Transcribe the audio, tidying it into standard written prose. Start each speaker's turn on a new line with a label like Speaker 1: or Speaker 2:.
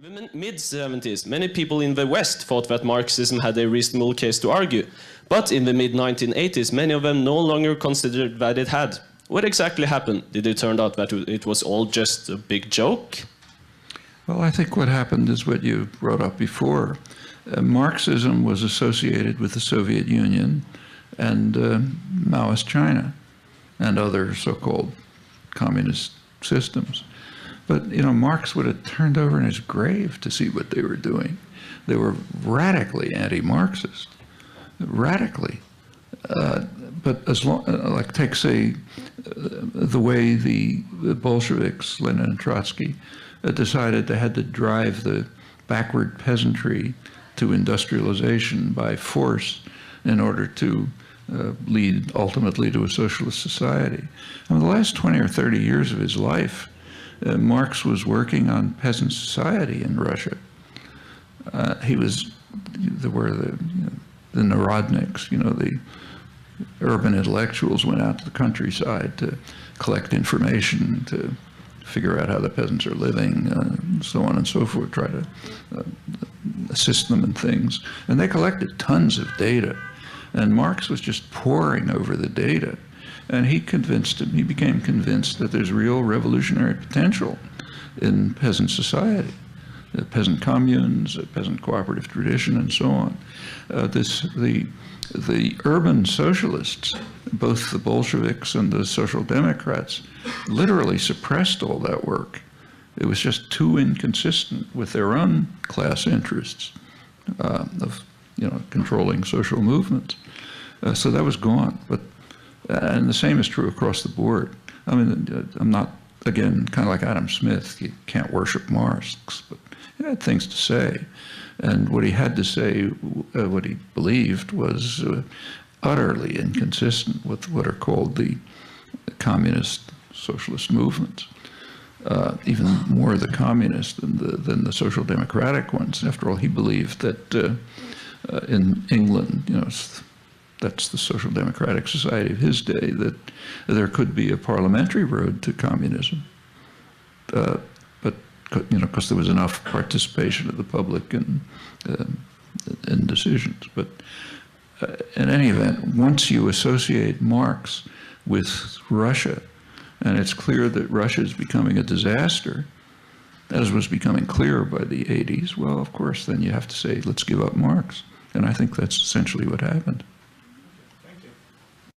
Speaker 1: In the mid-70s, many people in the West thought that Marxism had a reasonable case to argue. But in the mid-1980s, many of them no longer considered that it had. What exactly happened? Did it turn out that it was all just a big joke?
Speaker 2: Well, I think what happened is what you brought up before. Marxism was associated with the Soviet Union and Maoist China and other so-called communist systems. But, you know, Marx would have turned over in his grave to see what they were doing. They were radically anti-Marxist, radically. But as long, like take, say, the way the Bolsheviks, Lenin and Trotsky, decided they had to drive the backward peasantry to industrialization by force in order to lead ultimately to a socialist society. I mean, the last 20 or 30 years of his life, Marx was working on peasant society in Russia. There were the Narodniks, you know, the urban intellectuals went out to the countryside to collect information, to figure out how the peasants are living, so on and so forth, try to assist them in things. And they collected tons of data. And Marx was just poring over the data. And he became convinced that there's real revolutionary potential in peasant society, peasant communes, peasant cooperative tradition, and so on. The urban socialists, both the Bolsheviks and the Social Democrats, literally suppressed all that work. It was just too inconsistent with their own class interests of, you know, controlling social movements. So that was gone. And the same is true across the board. I mean, I'm not, again, kind of like Adam Smith, you can't worship Marx, but he had things to say. And what he had to say, what he believed, was utterly inconsistent with what are called the communist socialist movements. Even more the communist than the social democratic ones. After all, he believed that in England, you know, that's the social democratic society of his day, that there could be a parliamentary road to communism. But, you know, because there was enough participation of the public in decisions. But in any event, once you associate Marx with Russia, and it's clear that Russia is becoming a disaster, as was becoming clear by the 80s, well, of course, then you have to say, let's give up Marx. And I think that's essentially what happened.